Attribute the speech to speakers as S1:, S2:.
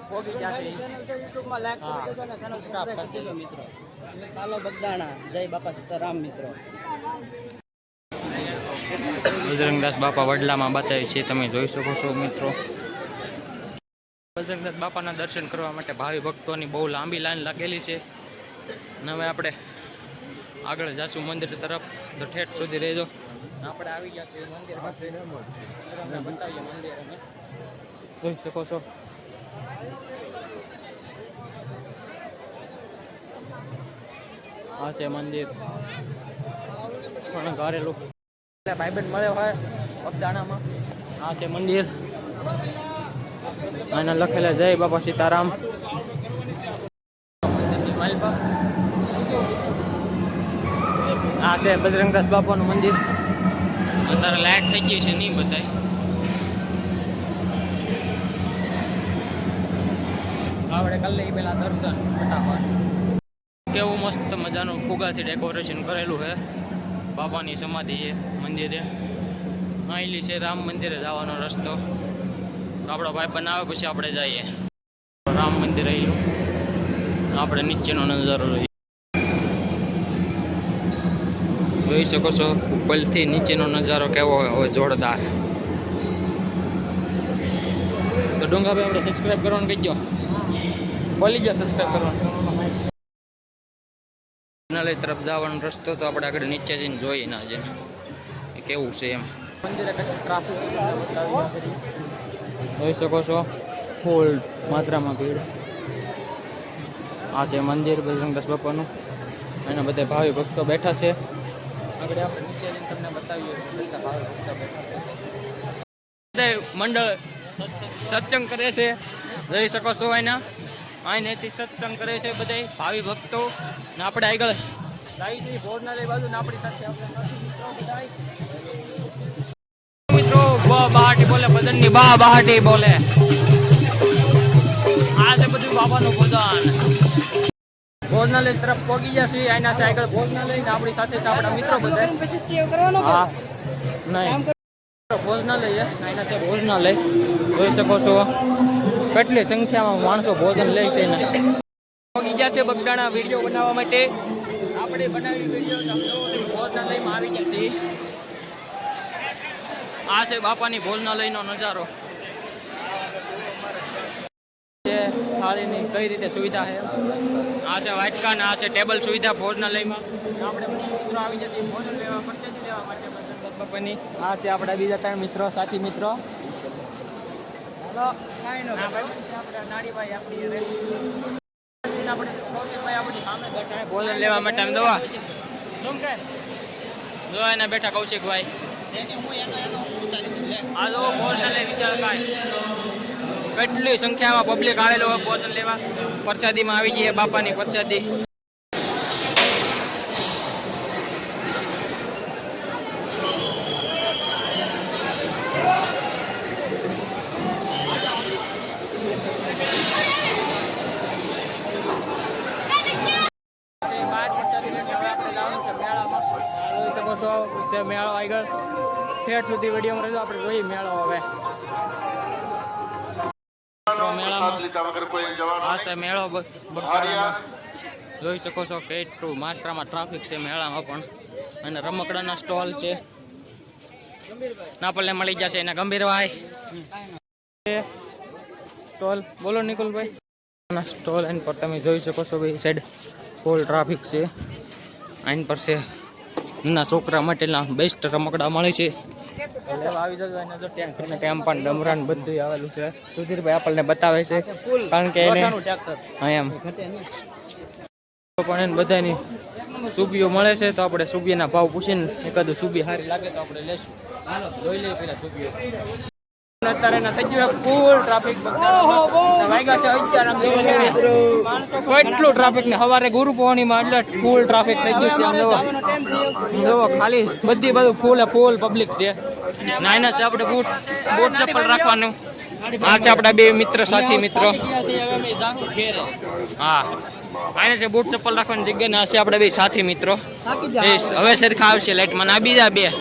S1: પોગી જશે યુટ્યુબમાં લાઈક કરી દેજો અને ચેનલ સબસ્ક્રાઇબ કરી દેજો મિત્રો. ચાલો બગદાણા, જય બાપા સીતારામ મિત્રો.
S2: બજરંગદાસ બાપા વડલામાં બતાવે છે, તમે જોઈ શકો છો મિત્રો. બજરંગદાસ બાપાના દર્શન કરવા માટે ભાવિ ભક્તોની બહુ લાંબી લાઈન લાગેલી છે. અને હવે આપણે આગળ જાશું મંદિર તરફ, તો ઠેઠ સુધી રહેજો. આપણે આવી ગયા છીએ મંદિર પાસે, તમને બતાવીએ મંદિર. અમે જોઈ શકો છો આ છે મંદિર પણ ઘરેલું ભાઈબંધ મળ્યો હોય બગદાણામાં. આ છે મંદિર, આને લખેલા જય બાપા સીતારામ. મંદિરની માલપા આ છે બજરંગદાસ બાપાનું મંદિર. અત્યારે લાઈટ થઈ ગઈ છે, નહીં બતાય. આપણે કરી લઈએ પેલા દર્શન ફટાફટ. કેવું મસ્ત મજાનું ફુગાથી ડેકોરેશન કરેલું છે. બાપાની સમાધિ છે મંદિરે. આવેલી છે રામ મંદિરે જવાનો રસ્તો. આપણો ભાઈ બનાવે પછી આપણે જઈએ રામ મંદિર. આવેલું આપણે નીચેનો નજારો જોઈએ, જોઈ શકો છો ઉપરથી નીચેનો નજારો કેવો હોય, જોરદાર. તો ડુંગાભાઈ આપણે સબસ્ક્રાઈબ કરવાનું કહીજો, બોલી ગયો સબસ્ક્રાઈબ કરવાનું. નાલય તરફ જવાનો રસ્તો તો આપણે આગળ નીચે જઈને જોઈએ ના જઈને કેવું છે એમ. મંદિરે ટ્રાફિક જોઈ શકો છો, ફૂલ માત્રામાં ભીડ. આ છે મંદિર બજરંગદાસ બાપાનું, અને બધા ભાવિ ભક્તો બેઠા છે. આગળ આપણે નીચે જઈને તમને બતાવીએ બધા ભાવિ ભક્તો બેઠા છે. બધા મંડળ સત્સંગ કરે છે, જોઈ શકો છો. અહીંથી સત્સંગ કરે છે બધા ભાવિ ભક્તો. ને આપણે આગળ લાવી ભોજનાલય બાજુ ને આપણી સાથે મિત્રો બહાટી બોલે, ભજનની બહાટી બોલે. આ છે બધું બાબાનું ભજન. ભોજનાલય તરફ પહોંચી જશે. એના છે આગળ ભોજનાલય ને આપણી સાથે છે આપણા મિત્રો બધા. હા નહીં ભોજનાલય છે, એના છે ભોજનાલય. જોઈ શકો છો કેટલી સંખ્યામાં માણસો ભોજન લે છે. ને પહોંચી ગયા છે બગદાણા વિડીયો બનાવવા માટે. આપણે બનાવી વિડીયો ભોજનાલયમાં આવી ગયા છીએ. આ છે બાપાની ભોજનાલયનો નજારો. થાળીની કઈ રીતે સુવિધા છે. આ છે વાટકા ને આ છે ટેબલ સુવિધા ભોજનાલયમાં. આપણે મિત્રો આવી જશે ભોજન લેવા, પરચેજી લેવા માટે બજરંગદાસ બાપાની. આ છે આપણા બીજા 3 મિત્રો, સાથી મિત્રો. આપણે નાડીભાઈ આપણી આપણી સામે બેઠા ભોજન લેવા માટે. આમ દવા જો એના બેઠા કૌશિકભાઈ. આ જો ભોજનાલય વિશાળકાય, કેટલી સંખ્યામાં પબ્લિક આવેલો હોય ભોજન લેવા. પ્રસાદીમાં આવી જઈએ બાપાની પ્રસાદી. મેળો આગળ ઠેઠ સુધી વિડીયોમાં રહેજો. આપણે જોઈએ મેળો. હવે આ છે મેળો બગદાણામાં. જોઈ શકો છો કેટલું માત્રામાં ટ્રાફિક છે મેળામાં પણ. અને રમકડાના સ્ટોલ છે. નાપલ્લે મળી જશે એના ગંભીરભાઈ સ્ટોલ. બોલો નિકુલભાઈ. સ્ટોલ એન પર તમે જોઈ શકો છો ભાઈ સાઈડ ફૂલ ટ્રાફિક છે. આઈન પર છે નાના છોકરા માટેના બેસ્ટ રમકડા મળે છે. આવી જજો. એને જો ટેમ્પા ડમરાન બધું આવેલું છે. સુધીરભાઈ આપણને બતાવે છે, કારણ કે એને એમ પણ એને બધાની સુબીઓ મળે છે. તો આપણે સુબીના ભાવ પૂછીને એકાદું સુબી સારી લાગે તો આપણે લેશું. જોઈ લઈએ પેલા સુબીઓ. અત્યારે થઈ ગયું ફૂલ ટ્રાફિક. કેટલું ટ્રાફિક ને સવારે ગુરુ પૌર્ણિમા એટલે ફૂલ ટ્રાફિક થઈ ગયું છે. જોવો ખાલી બધી બધું ફૂલ પબ્લિક છે. નાના છે આપણે બૂટ ચપ્પલ રાખવાનું. આ છે આપણા 2 મિત્ર, સાથી મિત્રો. હા આને છે બૂટ ચપ્પલ રાખવાની જગ્યા. ને આ છે આપણા 2 સાથી મિત્રો. હવે સરખા આવશે લાઈટમાં. આ બીજા 2